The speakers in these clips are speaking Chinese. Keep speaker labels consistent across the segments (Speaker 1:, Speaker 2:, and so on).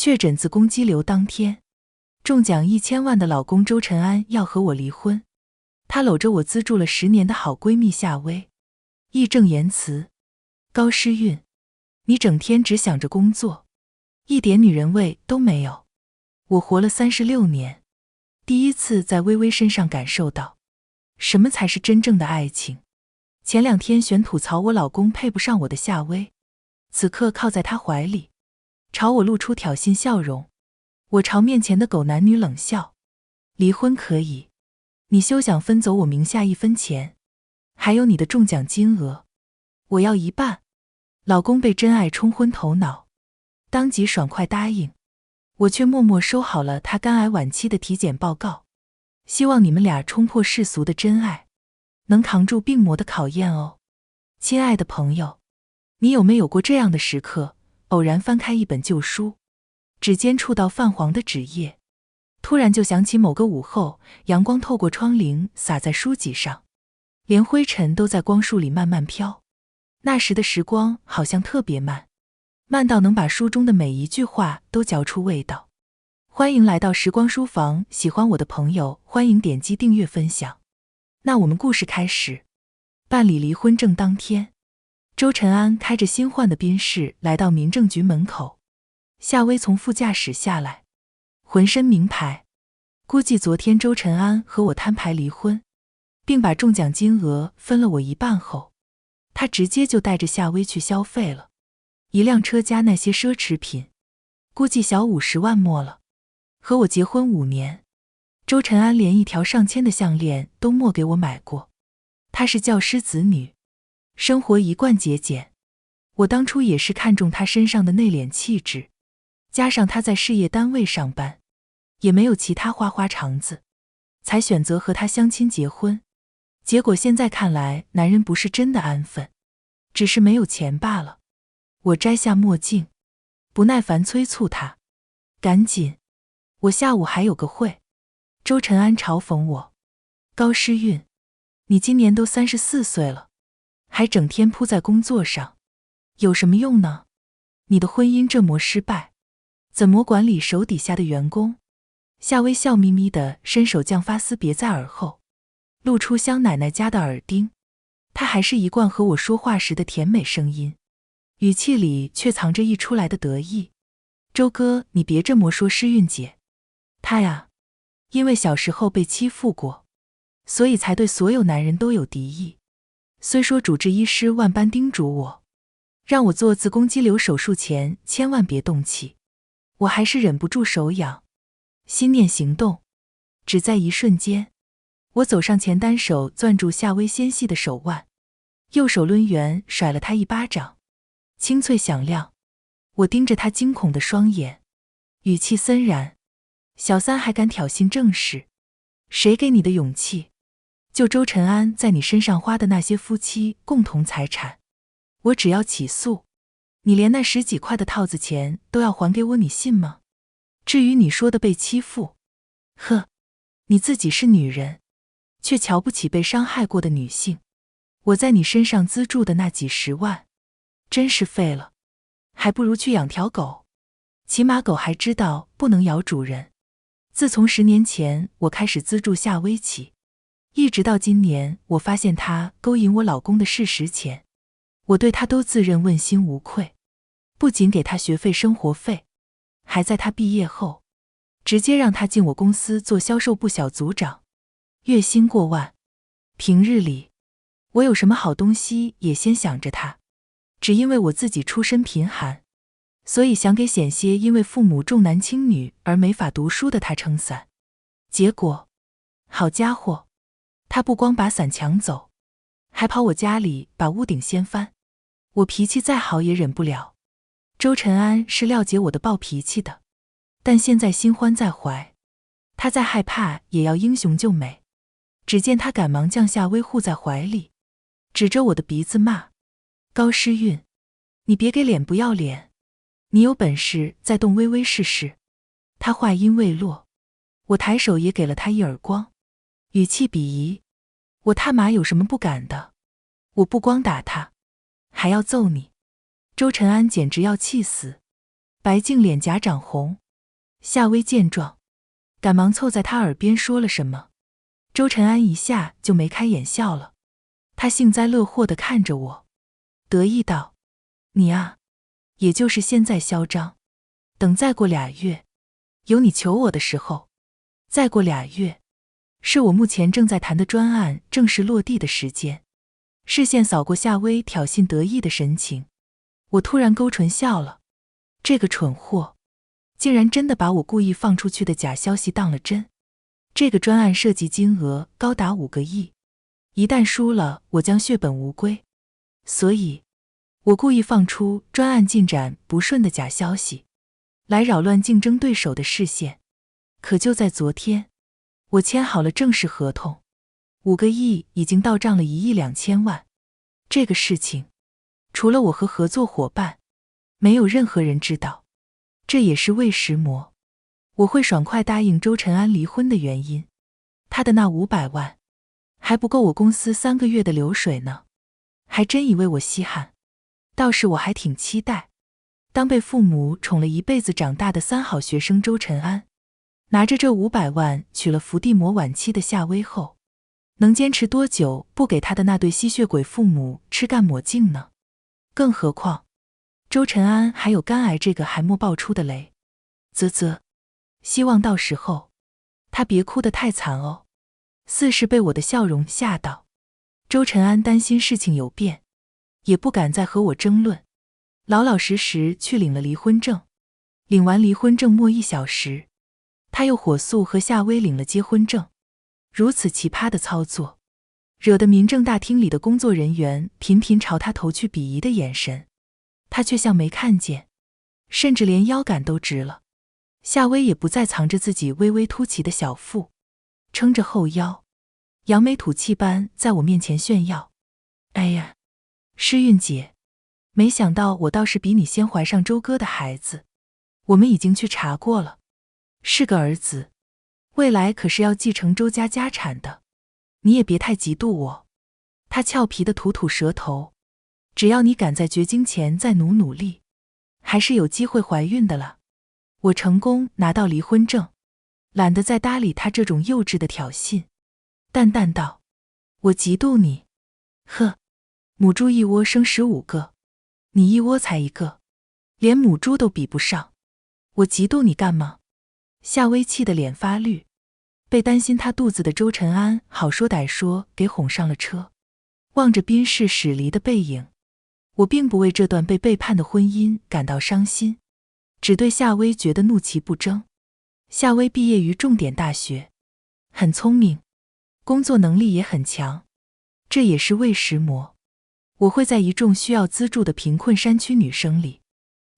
Speaker 1: 确诊子宫肌瘤当天，中奖1000万的老公周晨安要和我离婚。他搂着我资助了10年的好闺蜜夏薇，义正言辞：高诗韵，你整天只想着工作，一点女人味都没有。我活了36年，第一次在薇薇身上感受到什么才是真正的爱情。前2天悬吐槽我老公配不上我的夏薇，此刻靠在他怀里，朝我露出挑衅笑容。我朝面前的狗男女冷笑：离婚可以，你休想分走我名下1分钱，还有你的中奖金额，我要1半。老公被真爱冲昏头脑，当即爽快答应，我却默默收好了他肝癌晚期的体检报告。希望你们俩冲破世俗的真爱，能扛住病魔的考验哦。亲爱的朋友，你有没有过这样的时刻，偶然翻开一本旧书，指尖触到泛黄的纸页，突然就想起某个午后，阳光透过窗棂洒在书籍上，连灰尘都在光束里慢慢飘。那时的时光好像特别慢，慢到能把书中的每一句话都嚼出味道。欢迎来到时光书房，喜欢我的朋友欢迎点击订阅分享。那我们故事开始。办理离婚证当天，周晨安开着新换的宾士来到民政局门口，夏薇从副驾驶下来，浑身名牌。估计昨天周晨安和我摊牌离婚，并把中奖金额分了我1半后，他直接就带着夏薇去消费了。一辆车加那些奢侈品，估计小50万没了。和我结婚5年，周晨安连一条上千的项链都没给我买过。她是教师子女，生活一贯节俭。我当初也是看中她身上的内敛气质，加上她在事业单位上班，也没有其他花花肠子，才选择和她相亲结婚。结果现在看来，男人不是真的安分，只是没有钱罢了。我摘下墨镜，不耐烦催促他：赶紧，我下午还有个会。周晨安嘲讽我：高诗韵，你今年都34岁了，还整天扑在工作上，有什么用呢？你的婚姻这么失败，怎么管理手底下的员工？夏薇笑眯眯地伸手将发丝别在耳后，露出香奶奶家的耳钉。她还是一贯和我说话时的甜美声音，语气里却藏着溢出来的得意。周哥，你别这么说诗韵姐，她呀，因为小时候被欺负过，所以才对所有男人都有敌意。虽说主治医师万般叮嘱我，让我做子宫肌瘤手术前千万别动气，我还是忍不住手痒。心念行动，只在一瞬间，我走上前，单手攥住夏薇纤细的手腕，右手抡圆甩了她一巴掌，清脆响亮。我盯着她惊恐的双眼，语气森然：小三还敢挑衅正室？谁给你的勇气？就周晨安在你身上花的那些夫妻共同财产，我只要起诉，你连那10几块的套子钱都要还给我，你信吗？至于你说的被欺负，呵，你自己是女人，却瞧不起被伤害过的女性。我在你身上资助的那几10万，真是废了，还不如去养条狗，起码狗还知道不能咬主人。自从10年前我开始资助夏薇起，一直到今年我发现她勾引我老公的事实前，我对她都自认问心无愧，不仅给她学费生活费，还在她毕业后直接让她进我公司做销售部小组长，月薪过万。平日里我有什么好东西也先想着她，只因为我自己出身贫寒，所以想给险些因为父母重男轻女而没法读书的她撑伞。结果好家伙，她不光把伞抢走，还跑我家里把屋顶掀翻。我脾气再好也忍不了。周晨安是了解我的暴脾气的，但现在新欢在怀，他再害怕也要英雄救美。只见他赶忙将夏薇护在怀里，指着我的鼻子骂：高诗韵，你别给脸不要脸，你有本事再动微微试试。他话音未落，我抬手也给了他一耳光，语气鄙夷：我他妈有什么不敢的？我不光打他，还要揍你。周晨安简直要气死，白净脸颊涨红。夏薇见状，赶忙凑在他耳边说了什么。周晨安一下就眉开眼笑了，他幸灾乐祸地看着我，得意道：“你啊，也就是现在嚣张，等再过2月，有你求我的时候，再过2月，是我目前正在谈的专案正式落地的时间。”视线扫过夏薇挑衅得意的神情，我突然勾唇笑了。这个蠢货，竟然真的把我故意放出去的假消息当了真。这个专案涉及金额高达5个亿，一旦输了，我将血本无归。所以，我故意放出专案进展不顺的假消息，来扰乱竞争对手的视线。可就在昨天，我签好了正式合同，5个亿已经到账了1亿2千万。这个事情，除了我和合作伙伴，没有任何人知道。这也是为什么我会爽快答应周晨安离婚的原因。他的那500万还不够我公司3个月的流水呢，还真以为我稀罕。倒是我还挺期待，当被父母宠了一辈子长大的3好学生周晨安，拿着这500万娶了伏地魔晚期的夏薇后，能坚持多久不给他的那对吸血鬼父母吃干抹净呢？更何况，周晨安还有肝癌这个还没爆出的雷。希望到时候他别哭得太惨哦。似是被我的笑容吓到，周晨安担心事情有变，也不敢再和我争论，老老实实去领了离婚证。领完离婚证没1小时，他又火速和夏薇领了结婚证。如此奇葩的操作，惹得民政大厅里的工作人员频频朝他投去鄙夷的眼神，他却像没看见，甚至连腰杆都直了。夏薇也不再藏着自己微微凸起的小腹，撑着后腰，扬眉吐气般在我面前炫耀。哎呀，诗韵姐，没想到我倒是比你先怀上周哥的孩子，我们已经去查过了，是个儿子，未来可是要继承周家家产的，你也别太嫉妒我。他俏皮的吐吐舌头，只要你敢在绝经前再努力，还是有机会怀孕的了。我成功拿到离婚证，懒得再搭理他这种幼稚的挑衅，淡淡道：“我嫉妒你。呵，母猪一窝生15个，你一窝才1个，连母猪都比不上，我嫉妒你干嘛？”夏薇气得脸发绿，被担心他肚子的周晨安好说歹说给哄上了车。望着宾士驶离的背影，我并不为这段被背叛的婚姻感到伤心，只对夏薇觉得怒其不争。夏薇毕业于重点大学，很聪明，工作能力也很强，这也是为什么我会在一众需要资助的贫困山区女生里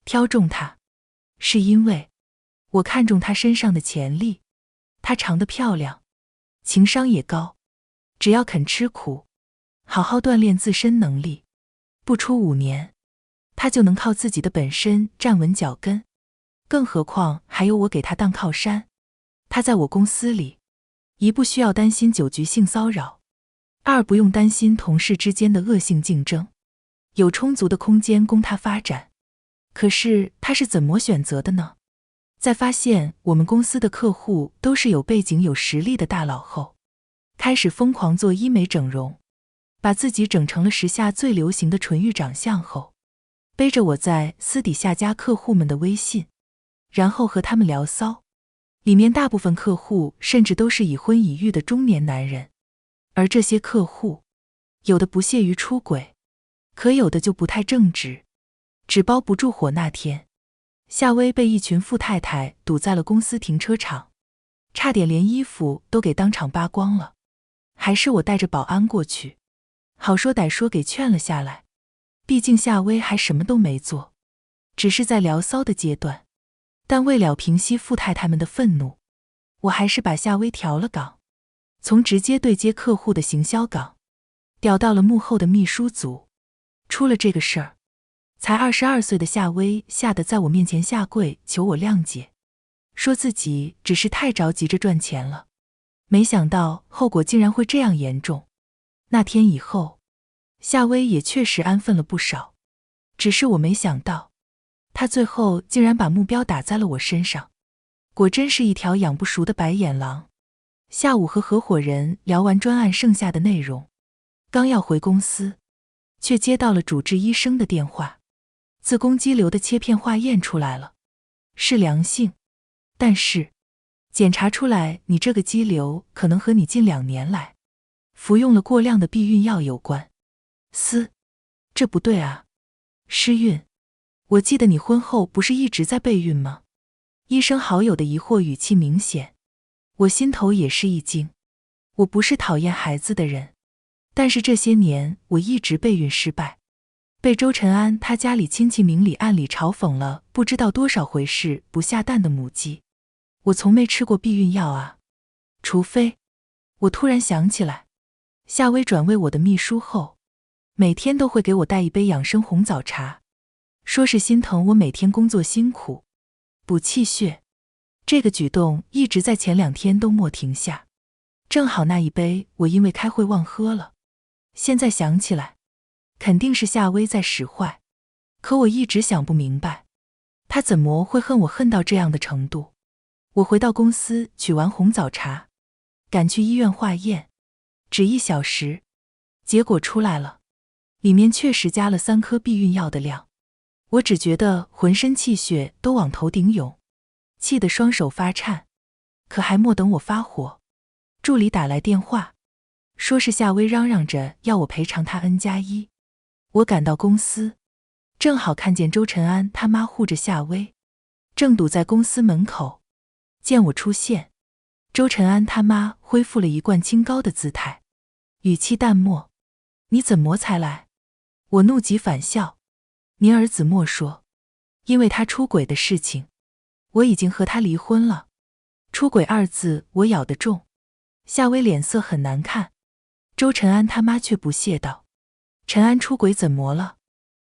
Speaker 1: 挑中她，是因为我看中她身上的潜力。她长得漂亮，情商也高，只要肯吃苦，好好锻炼自身能力，不出5年，她就能靠自己的本身站稳脚跟。更何况还有我给她当靠山，她在我公司里，一不需要担心酒局性骚扰，2不用担心同事之间的恶性竞争，有充足的空间供她发展。可是她是怎么选择的呢？在发现我们公司的客户都是有背景有实力的大佬后，开始疯狂做医美整容，把自己整成了时下最流行的纯欲长相后，背着我在私底下加客户们的微信，然后和他们聊骚。里面大部分客户甚至都是已婚已育的中年男人，而这些客户有的不屑于出轨，可有的就不太正直。纸包不住火那天，夏薇被一群富太太堵在了公司停车场，差点连衣服都给当场扒光了，还是我带着保安过去，好说歹说给劝了下来。毕竟夏薇还什么都没做，只是在聊骚的阶段。但为了平息富太太们的愤怒，我还是把夏薇调了岗，从直接对接客户的行销岗调到了幕后的秘书组。出了这个事儿，才22岁的夏薇吓得在我面前下跪求我谅解，说自己只是太着急着赚钱了，没想到后果竟然会这样严重。那天以后，夏薇也确实安分了不少，只是我没想到他最后竟然把目标打在了我身上，果真是一条养不熟的白眼狼。下午和合伙人聊完专案剩下的内容，刚要回公司，却接到了主治医生的电话。子宫肌瘤的切片化验出来了，是良性，但是检查出来你这个肌瘤可能和你近2年来服用了过量的避孕药有关。这不对啊，失孕。我记得你婚后不是一直在备孕吗？医生好友的疑惑语气明显，我心头也是一惊。我不是讨厌孩子的人，但是这些年我一直备孕失败，被周晨安他家里亲戚明里暗里嘲讽了不知道多少回是不下蛋的母鸡。我从没吃过避孕药啊，除非……我突然想起来，夏薇转为我的秘书后，每天都会给我带一杯养生红枣茶，说是心疼我每天工作辛苦，补气血。这个举动一直在前2天都没停下，正好那一杯我因为开会忘喝了。现在想起来，肯定是夏薇在使坏，可我一直想不明白，她怎么会恨我恨到这样的程度。我回到公司取完红枣茶，赶去医院化验，只1小时，结果出来了，里面确实加了3颗避孕药的量。我只觉得浑身气血都往头顶涌，气得双手发颤。可还没等我发火，助理打来电话，说是夏薇嚷嚷着要我赔偿她 N+1。我赶到公司，正好看见周晨安他妈护着夏薇，正堵在公司门口。见我出现，周晨安他妈恢复了一贯清高的姿态，语气淡漠：“你怎么才来？”我怒极反笑：“您儿子莫说，因为他出轨的事情，我已经和他离婚了。”出轨2字我咬得重。夏薇脸色很难看，周晨安他妈却不屑道：“晨安出轨怎么了？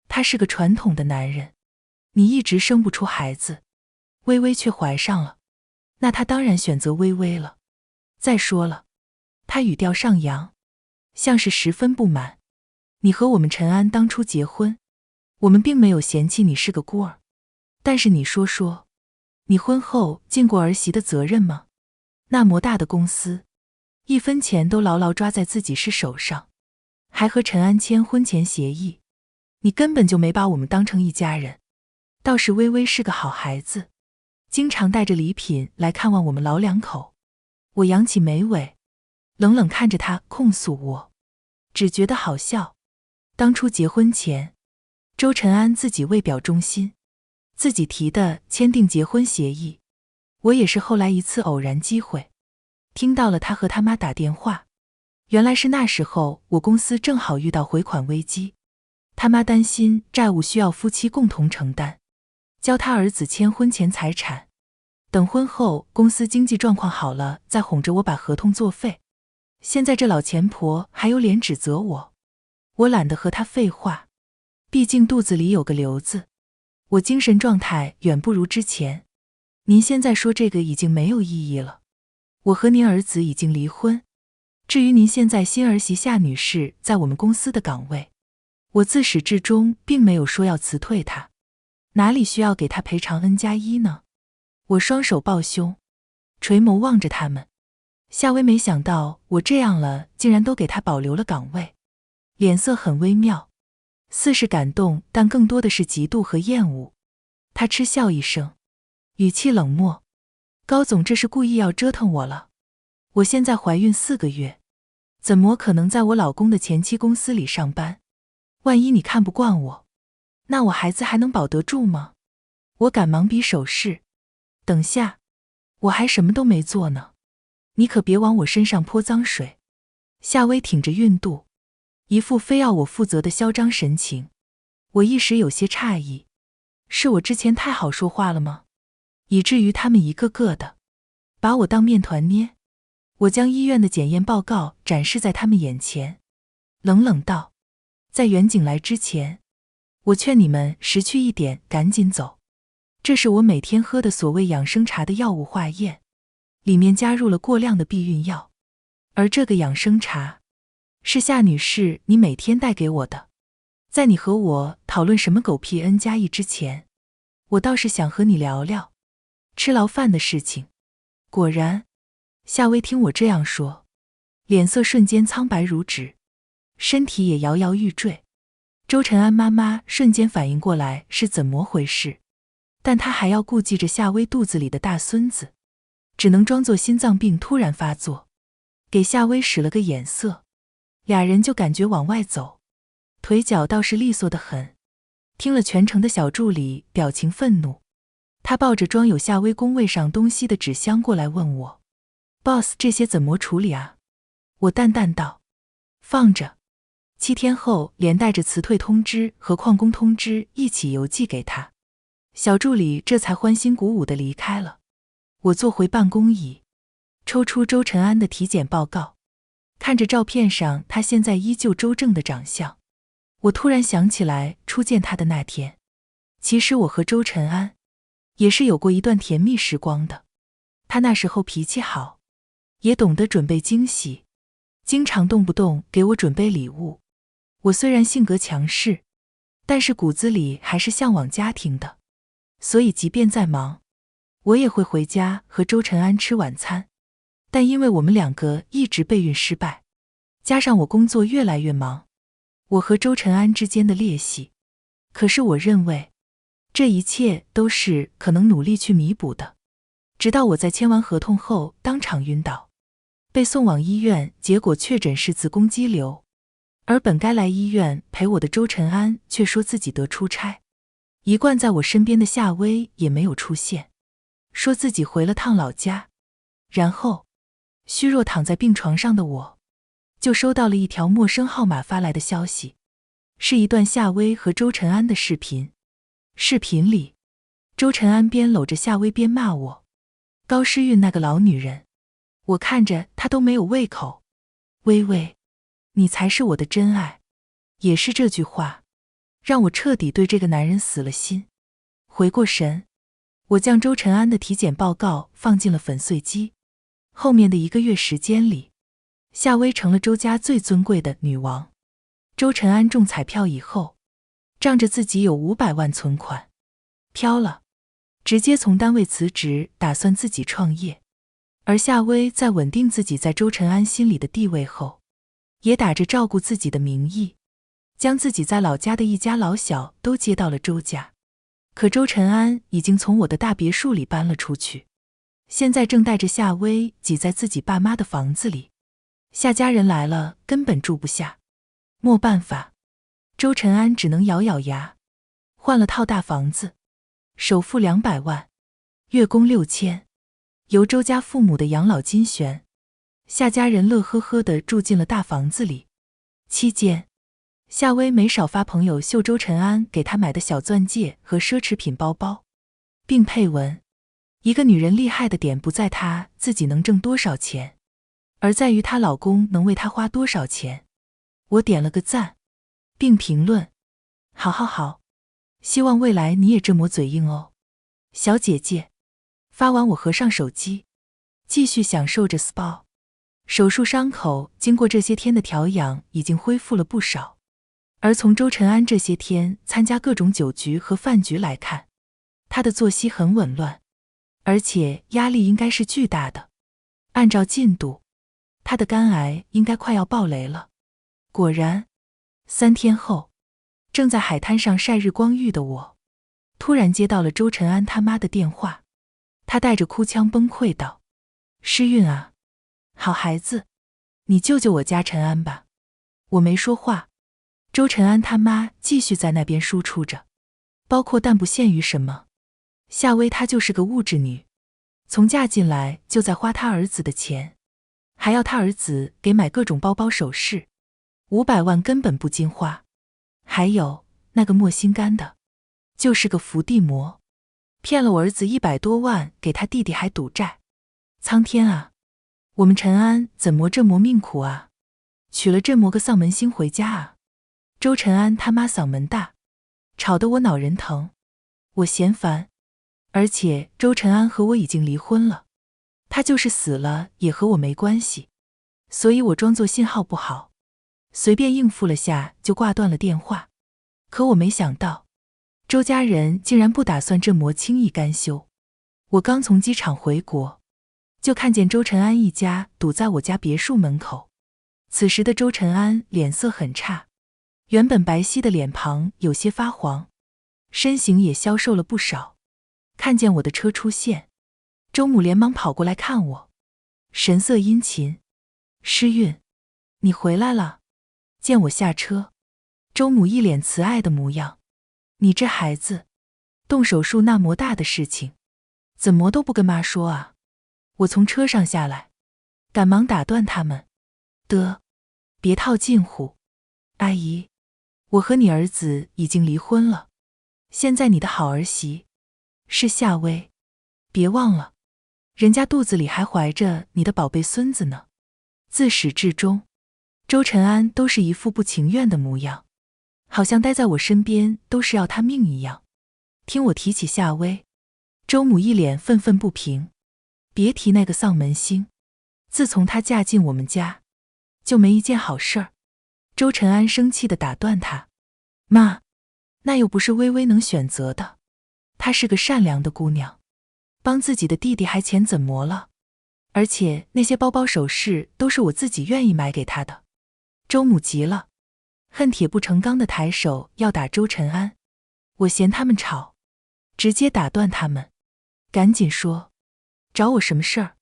Speaker 1: 他是个传统的男人，你一直生不出孩子，微微却怀上了，那他当然选择微微了。再说了，他语调上扬，像是十分不满，你和我们陈安当初结婚，我们并没有嫌弃你是个孤儿，但是你说说，你婚后尽过儿媳的责任吗？那么大的公司，1分钱都牢牢抓在自己是手上，还和陈安签婚前协议，你根本就没把我们当成一家人。倒是微微是个好孩子，经常带着礼品来看望我们老2口。我扬起眉尾，冷冷看着他控诉我，只觉得好笑。当初结婚前，周晨安自己为表忠心，自己提的签订结婚协议。我也是后来一次偶然机会，听到了他和他妈打电话。原来是那时候我公司正好遇到回款危机，他妈担心债务需要夫妻共同承担，教他儿子签婚前财产，等婚后公司经济状况好了再哄着我把合同作废。现在这老钱婆还有脸指责我，我懒得和她废话，毕竟肚子里有个瘤子，我精神状态远不如之前。您现在说这个已经没有意义了，我和您儿子已经离婚，至于您现在新儿媳夏女士在我们公司的岗位，我自始至终并没有说要辞退她，哪里需要给她赔偿 N+1 呢？我双手抱胸，垂眸望着他们。夏薇没想到我这样了竟然都给她保留了岗位，脸色很微妙，似是感动，但更多的是嫉妒和厌恶。她嗤笑一声，语气冷漠：“高总这是故意要折腾我了。我现在怀孕4个月，怎么可能在我老公的前妻公司里上班？万一你看不惯我，那我孩子还能保得住吗？”我赶忙比手势：“等下，我还什么都没做呢，你可别往我身上泼脏水。”夏薇挺着孕肚，一副非要我负责的嚣张神情。我一时有些诧异，是我之前太好说话了吗？以至于他们一个个的把我当面团捏。我将医院的检验报告展示在他们眼前，冷冷道：“在远景来之前，我劝你们识趣一点，赶紧走。这是我每天喝的所谓养生茶的药物化验，里面加入了过量的避孕药，而这个养生茶是夏女士你每天带给我的。在你和我讨论什么狗屁 N+1之前，我倒是想和你聊聊吃牢饭的事情。果然，夏薇听我这样说，脸色瞬间苍白如纸，身体也摇摇欲坠。周晨安妈妈瞬间反应过来是怎么回事，但她还要顾忌着夏薇肚子里的大孙子，只能装作心脏病突然发作，给夏薇使了个眼色，俩人就感觉往外走，腿脚倒是利索得很。听了全程的小助理表情愤怒，他抱着装有夏薇工位上东西的纸箱过来问我 ：“Boss， 这些怎么处理啊？”我淡淡道：“放着，7天后连带着辞退通知和旷工通知一起邮寄给他。”小助理这才欢欣鼓舞地离开了。我坐回办公椅，抽出周晨安的体检报告，看着照片上他现在依旧周正的长相，我突然想起来初见他的那天，其实我和周晨安也是有过一段甜蜜时光的。他那时候脾气好，也懂得准备惊喜，经常动不动给我准备礼物。我虽然性格强势，但是骨子里还是向往家庭的，所以即便再忙，我也会回家和周晨安吃晚餐。但因为我们两个一直备孕失败，加上我工作越来越忙，我和周晨安之间的裂隙，可是我认为这一切都是可能努力去弥补的。直到我在签完合同后当场晕倒，被送往医院，结果确诊是子宫肌瘤，而本该来医院陪我的周晨安却说自己得出差，一贯在我身边的夏薇也没有出现，说自己回了趟老家。然后虚弱躺在病床上的我就收到了一条陌生号码发来的消息，是一段夏薇和周晨安的视频。视频里，周晨安边搂着夏薇边骂我高诗韵那个老女人，我看着她都没有胃口。薇薇，你才是我的真爱。也是这句话让我彻底对这个男人死了心。回过神，我将周晨安的体检报告放进了粉碎机。后面的1个月时间里，夏薇成了周家最尊贵的女王。周晨安中彩票以后，仗着自己有500万存款，飘了，直接从单位辞职，打算自己创业。而夏薇在稳定自己在周晨安心里的地位后，也打着照顾自己的名义，将自己在老家的一家老小都接到了周家。可周晨安已经从我的大别墅里搬了出去，现在正带着夏薇挤在自己爸妈的房子里，夏家人来了根本住不下。没办法，周晨安只能咬咬牙，换了套大房子，首付200万，月供6000，由周家父母的养老金悬。夏家人乐呵呵地住进了大房子里。期间，夏薇没少发朋友秀周晨安给她买的小钻戒和奢侈品包包，并配文：一个女人厉害的点不在她自己能挣多少钱，而在于她老公能为她花多少钱。我点了个赞，并评论：好好好，希望未来你也这么嘴硬哦，小姐姐。发完我合上手机，继续享受着 SPA。 手术伤口经过这些天的调养已经恢复了不少，而从周晨安这些天参加各种酒局和饭局来看，他的作息很紊乱，而且压力应该是巨大的。按照进度，他的肝癌应该快要爆雷了。果然，3天后，正在海滩上晒日光浴的我，突然接到了周晨安他妈的电话。他带着哭腔崩溃道：诗韵啊，好孩子，你救救我家晨安吧。我没说话，周晨安他妈继续在那边输出着，包括但不限于什么。夏薇她就是个物质女，从嫁进来就在花他儿子的钱，还要他儿子给买各种包包首饰，500万根本不经花。还有那个莫心肝的，就是个伏地魔，骗了我儿子100多万，给他弟弟还赌债。苍天啊，我们陈安怎么这么命苦啊，娶了这么个丧门星回家啊。周晨安他妈嗓门大，吵得我脑仁疼，我嫌烦。而且周晨安和我已经离婚了，他就是死了也和我没关系，所以我装作信号不好，随便应付了下就挂断了电话。可我没想到，周家人竟然不打算这膜轻易甘休。我刚从机场回国，就看见周晨安一家堵在我家别墅门口。此时的周晨安脸色很差，原本白皙的脸庞有些发黄，身形也消瘦了不少。看见我的车出现，周母连忙跑过来看我，神色殷勤：“诗韵，你回来了。”见我下车，周母一脸慈爱的模样：“你这孩子，动手术那么大的事情，怎么都不跟妈说啊？”我从车上下来，赶忙打断他们：“得，别套近乎。阿姨，我和你儿子已经离婚了，现在你的好儿媳是夏薇，别忘了，人家肚子里还怀着你的宝贝孙子呢。”自始至终，周晨安都是一副不情愿的模样，好像待在我身边都是要他命一样。听我提起夏薇，周母一脸愤愤不平：“别提那个丧门星，自从她嫁进我们家，就没一件好事儿。”周晨安生气地打断他：“妈，那又不是微微能选择的。她是个善良的姑娘，帮自己的弟弟还钱怎么了？而且那些包包首饰都是我自己愿意买给她的。”周母急了，恨铁不成钢的抬手要打周晨安。我嫌他们吵，直接打断他们，赶紧说：“找我什么事儿？”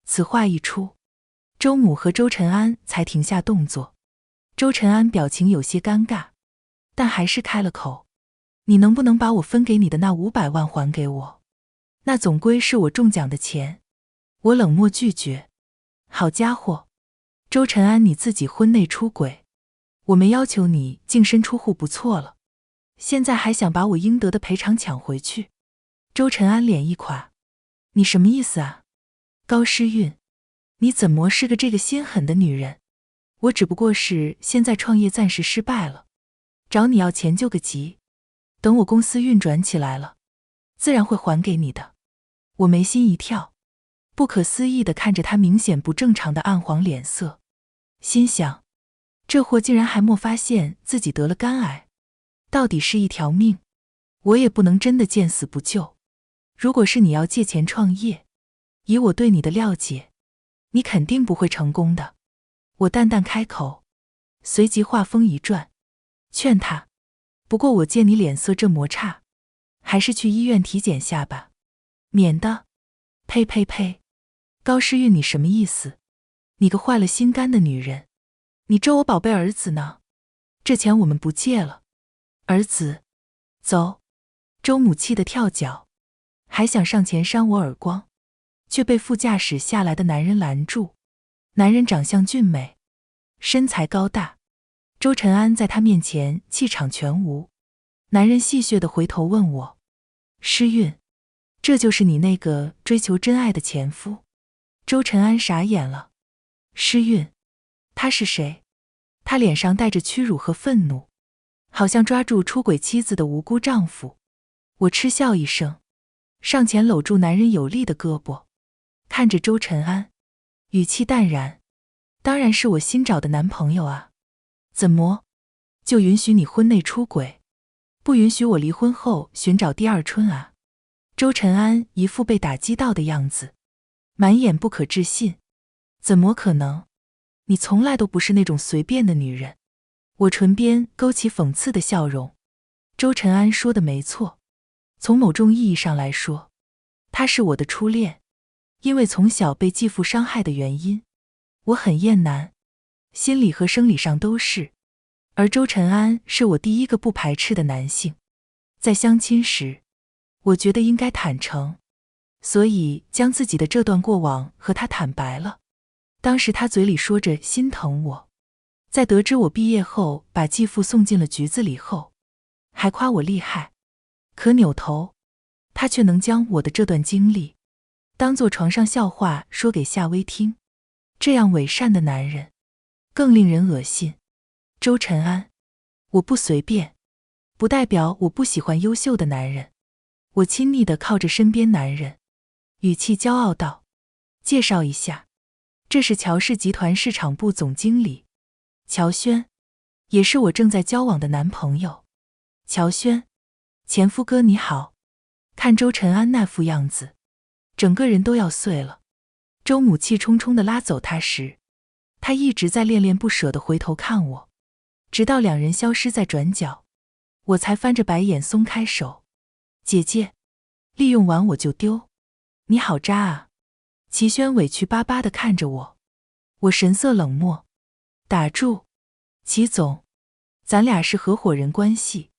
Speaker 1: 此话一出，周母和周晨安才停下动作。周晨安表情有些尴尬，但还是开了口：“你能不能把我分给你的那500万还给我？那总归是我中奖的钱。”我冷漠拒绝：“好家伙，周晨安你自己婚内出轨，我没要求你净身出户不错了，现在还想把我应得的赔偿抢回去？”周晨安脸一垮：“你什么意思啊？高诗韵，你怎么是个这个心狠的女人？我只不过是现在创业暂时失败了，找你要钱救个急，等我公司运转起来了，自然会还给你的。”我眉心一跳，不可思议地看着他明显不正常的暗黄脸色，心想：这货竟然还没发现自己得了肝癌，到底是一条命，我也不能真的见死不救。如果是你要借钱创业，以我对你的了解，你肯定不会成功的。我淡淡开口，随即话锋一转，劝他：不过我见你脸色这么差，还是去医院体检下吧，免得……呸呸呸！高诗韵，你什么意思？你个坏了心肝的女人！你咒我宝贝儿子呢？这钱我们不借了。儿子，走！周母气得跳脚，还想上前扇我耳光，却被副驾驶下来的男人拦住。男人长相俊美，身材高大，周晨安在他面前气场全无。男人戏谑地回头问我：诗韵，这就是你那个追求真爱的前夫？周晨安傻眼了。诗韵，他是谁？他脸上带着屈辱和愤怒，好像抓住出轨妻子的无辜丈夫。我嗤笑一声，上前搂住男人有力的胳膊，看着周晨安，语气淡然：当然是我新找的男朋友啊，怎么就允许你婚内出轨，不允许我离婚后寻找第二春啊？周晨安一副被打击到的样子，满眼不可置信：怎么可能？你从来都不是那种随便的女人。我唇边勾起讽刺的笑容。周晨安说的没错，从某种意义上来说，他是我的初恋。因为从小被继父伤害的原因，我很厌男，心理和生理上都是。而周晨安是我第一个不排斥的男性。在相亲时，我觉得应该坦诚，所以将自己的这段过往和他坦白了。当时他嘴里说着心疼我，在得知我毕业后把继父送进了局子里后，还夸我厉害。可扭头，他却能将我的这段经历当作床上笑话说给夏薇听。这样伪善的男人更令人恶心。周晨安，我不随便，不代表我不喜欢优秀的男人。我亲昵地靠着身边男人，语气骄傲道：介绍一下，这是乔氏集团市场部总经理乔轩，也是我正在交往的男朋友。乔轩，前夫哥你好。看周晨安那副样子，整个人都要碎了。周母气冲冲地拉走他时，他一直在恋恋不舍地回头看我，直到两人消失在转角，我才翻着白眼松开手。姐姐，利用完我就丢，你好渣啊！齐轩委屈巴巴地看着我，我神色冷漠。打住，齐总，咱俩是合伙人关系，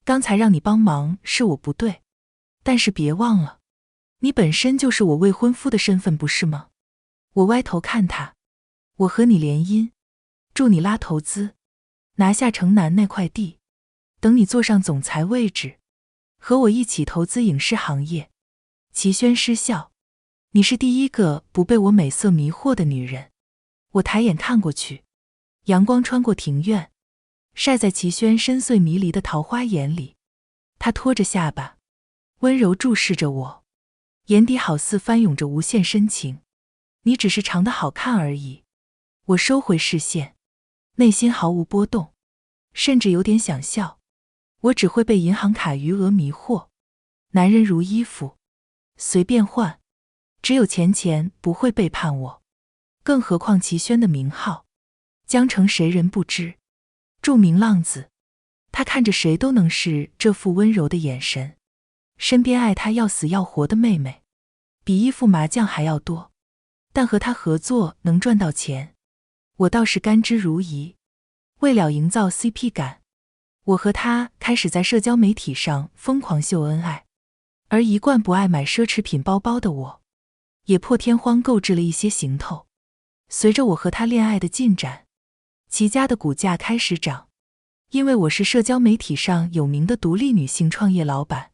Speaker 1: 刚才让你帮忙是我不对，但是别忘了，你本身就是我未婚夫的身份不是吗？我歪头看他，我和你联姻，助你拉投资，拿下城南那块地，等你坐上总裁位置，和我一起投资影视行业。齐轩失笑，你是第一个不被我美色迷惑的女人。我抬眼看过去，阳光穿过庭院，晒在齐轩深邃迷离的桃花眼里。他托着下巴，温柔注视着我，眼底好似翻涌着无限深情。你只是长得好看而已。我收回视线，内心毫无波动，甚至有点想笑。我只会被银行卡余额迷惑。男人如衣服，随便换，只有钱不会背叛我。更何况齐轩的名号，江城谁人不知，著名浪子。他看着谁都能是这副温柔的眼神。身边爱他要死要活的妹妹，比一副麻将还要多。但和他合作能赚到钱，我倒是甘之如饴。为了营造 CP 感，我和他开始在社交媒体上疯狂秀恩爱，而一贯不爱买奢侈品包包的我，也破天荒购置了一些行头。随着我和他恋爱的进展，齐家的股价开始涨，因为我是社交媒体上有名的独立女性创业老板，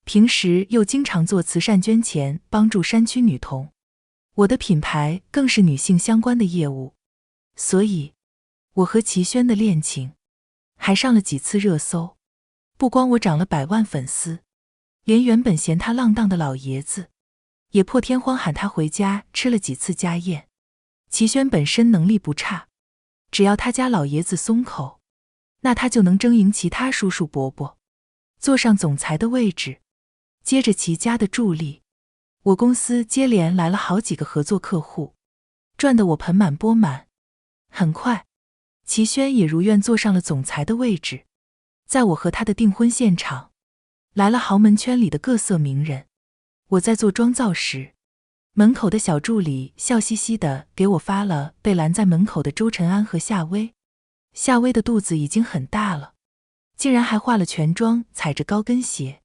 Speaker 1: 平时又经常做慈善捐钱，帮助山区女童。我的品牌更是女性相关的业务，所以我和齐轩的恋情还上了几次热搜。不光我涨了100万粉丝，连原本嫌他浪荡的老爷子也破天荒喊他回家吃了几次家宴。齐轩本身能力不差，只要他家老爷子松口，那他就能争赢其他叔叔伯伯，坐上总裁的位置。接着齐家的助力，我公司接连来了好几个合作客户，赚得我盆满钵满。很快，齐轩也如愿坐上了总裁的位置。在我和他的订婚现场，来了豪门圈里的各色名人。我在做妆造时，门口的小助理笑嘻嘻地给我发了被拦在门口的周晨安和夏薇。夏薇的肚子已经很大了，竟然还化了全妆，踩着高跟鞋。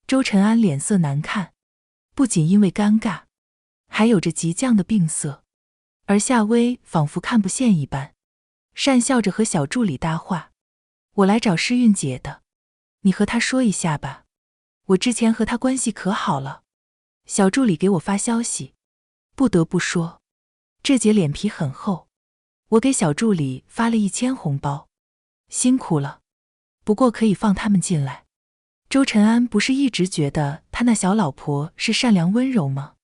Speaker 1: 周晨安脸色难看，不仅因为尴尬，还有着急降的病色。而夏薇仿佛看不见一般，讪笑着和小助理搭话。我来找诗韵姐的，你和她说一下吧，我之前和她关系可好了。小助理给我发消息，不得不说，这姐脸皮很厚。我给小助理发了1000红包，辛苦了，不过可以放他们进来。周晨安不是一直觉得他那小老婆是善良温柔吗？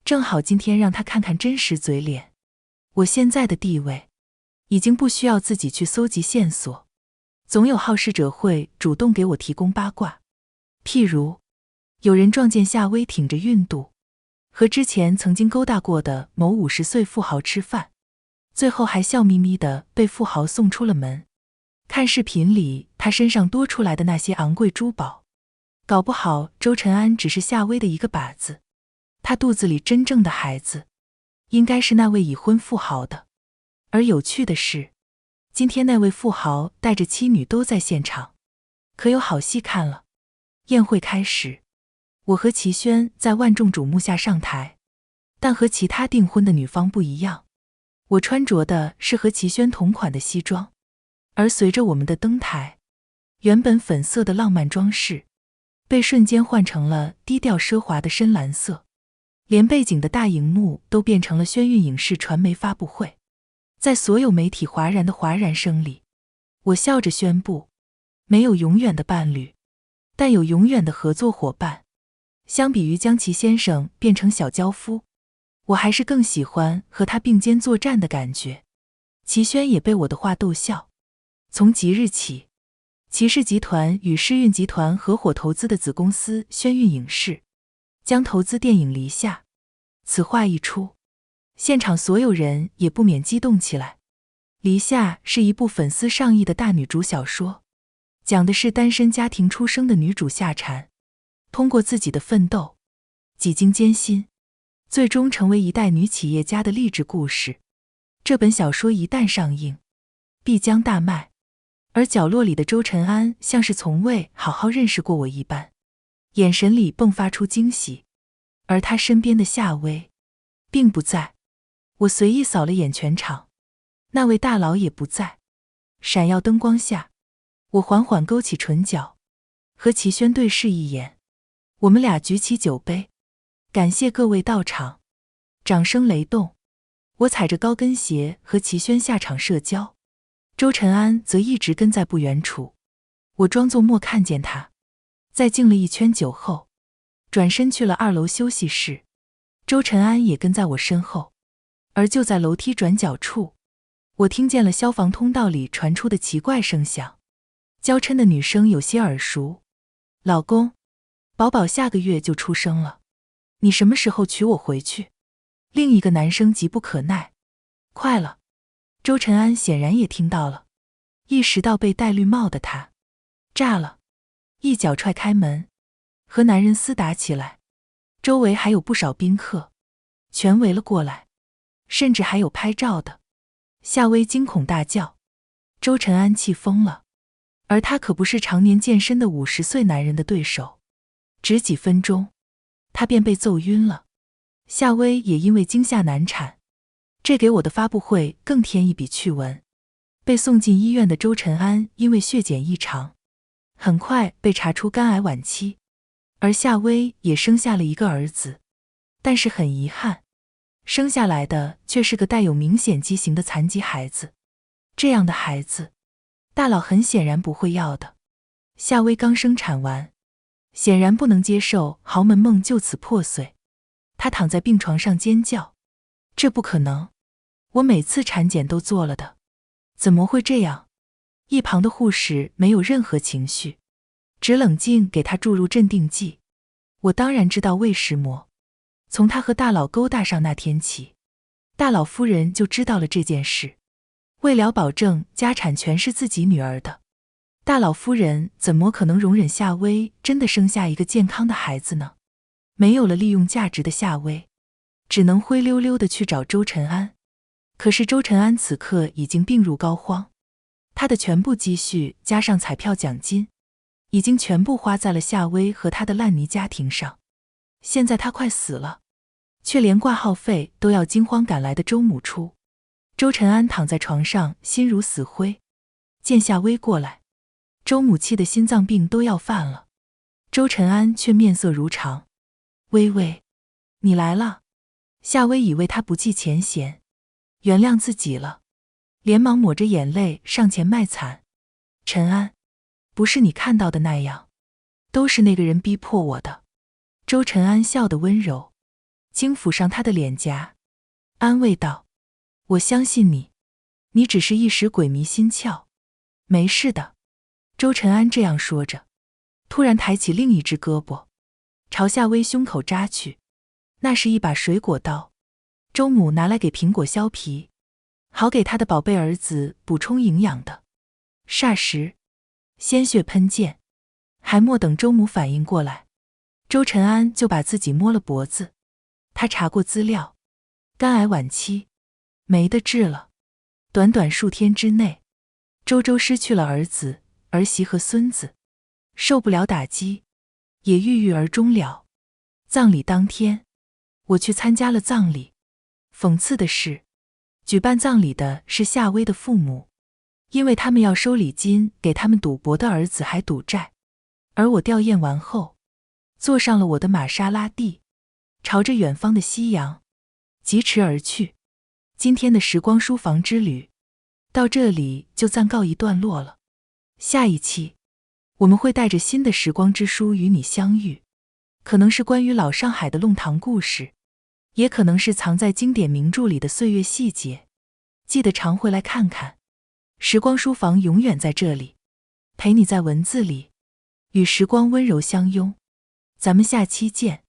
Speaker 1: 正好今天让他看看真实嘴脸。我现在的地位，已经不需要自己去搜集线索，总有好事者会主动给我提供八卦。譬如，有人撞见夏薇挺着孕肚，和之前曾经勾搭过的某50岁富豪吃饭，最后还笑眯眯地被富豪送出了门。看视频里他身上多出来的那些昂贵珠宝，搞不好周晨安只是夏薇的一个靶子，他肚子里真正的孩子应该是那位已婚富豪的。而有趣的是，今天那位富豪带着妻女都在现场，可有好戏看了。宴会开始，我和齐轩在万众瞩目下上台，但和其他订婚的女方不一样，我穿着的是和齐轩同款的西装，而随着我们的登台，原本粉色的浪漫装饰被瞬间换成了低调奢华的深蓝色，连背景的大荧幕都变成了轩韵影视传媒发布会。在所有媒体哗然的哗然声里，我笑着宣布，没有永远的伴侣，但有永远的合作伙伴。相比于将齐先生变成小娇夫，我还是更喜欢和他并肩作战的感觉。齐轩也被我的话逗笑。从即日起，齐氏集团与世运集团合伙投资的子公司宣运影视，将投资电影《篱下》。此话一出，现场所有人也不免激动起来。《篱下》是一部粉丝上亿的大女主小说，讲的是单身家庭出生的女主夏蝉，通过自己的奋斗，几经艰辛，最终成为一代女企业家的励志故事。这本小说一旦上映，必将大卖。而角落里的周晨安像是从未好好认识过我一般，眼神里迸发出惊喜。而他身边的夏薇并不在。我随意扫了眼全场，那位大佬也不在。闪耀灯光下，我缓缓勾起唇角，和齐轩对视一眼。我们俩举起酒杯，感谢各位到场。掌声雷动，我踩着高跟鞋和齐轩下场社交，周晨安则一直跟在不远处。我装作没看见他，在敬了一圈酒后，转身去了2楼休息室。周晨安也跟在我身后，而就在楼梯转角处，我听见了消防通道里传出的奇怪声响，娇嗔的女声有些耳熟：“老公，宝宝下个月就出生了，你什么时候娶我回去？”另一个男生急不可耐：“快了！”周晨安显然也听到了，意识到被戴绿帽的他炸了，一脚踹开门，和男人厮打起来。周围还有不少宾客，全围了过来，甚至还有拍照的。夏薇惊恐大叫，周晨安气疯了，而他可不是常年健身的50岁男人的对手。只几分钟，他便被揍晕了。夏薇也因为惊吓难产，这给我的发布会更添一笔趣闻。被送进医院的周晨安因为血检异常，很快被查出肝癌晚期，而夏薇也生下了一个儿子，但是很遗憾，生下来的却是个带有明显畸形的残疾孩子。这样的孩子，大佬很显然不会要的。夏薇刚生产完，显然不能接受豪门梦就此破碎，她躺在病床上尖叫：“这不可能！我每次产检都做了的，怎么会这样？”一旁的护士没有任何情绪，只冷静给她注入镇定剂。我当然知道魏石魔，从他和大佬勾搭上那天起，大佬夫人就知道了这件事。为了保证家产全是自己女儿的，大佬夫人怎么可能容忍夏薇真的生下一个健康的孩子呢？没有了利用价值的夏薇，只能灰溜溜地去找周晨安。可是周晨安此刻已经病入膏肓，他的全部积蓄加上彩票奖金，已经全部花在了夏薇和他的烂泥家庭上。现在他快死了，却连挂号费都要惊慌赶来的周母出。周晨安躺在床上心如死灰，见夏薇过来，周母气的心脏病都要犯了。周晨安却面色如常：“薇薇，你来了。”夏薇以为他不计前嫌，原谅自己了，连忙抹着眼泪上前卖惨：“晨安，不是你看到的那样，都是那个人逼迫我的。”周晨安笑得温柔，轻抚上他的脸颊，安慰道：“我相信你，你只是一时鬼迷心窍，没事的。”周晨安这样说着，突然抬起另一只胳膊，朝夏薇胸口扎去。那是一把水果刀，周母拿来给苹果削皮，好给他的宝贝儿子补充营养的。霎时，鲜血喷溅，还没等周母反应过来，周晨安就把自己摸了脖子。他查过资料，肝癌晚期，没得治了。短短数天之内，周失去了儿子、儿媳和孙子，受不了打击，也郁郁而终了。葬礼当天，我去参加了葬礼。讽刺的是，举办葬礼的是夏薇的父母，因为他们要收礼金给他们赌博的儿子还赌债。而我吊唁完后，坐上了我的玛莎拉蒂，朝着远方的夕阳疾驰而去。今天的时光书房之旅到这里就暂告一段落了。下一期我们会带着新的时光之书与你相遇，可能是关于老上海的弄堂故事，也可能是藏在经典名著里的岁月细节。记得常回来看看，时光书房永远在这里。陪你在文字里，与时光温柔相拥。咱们下期见。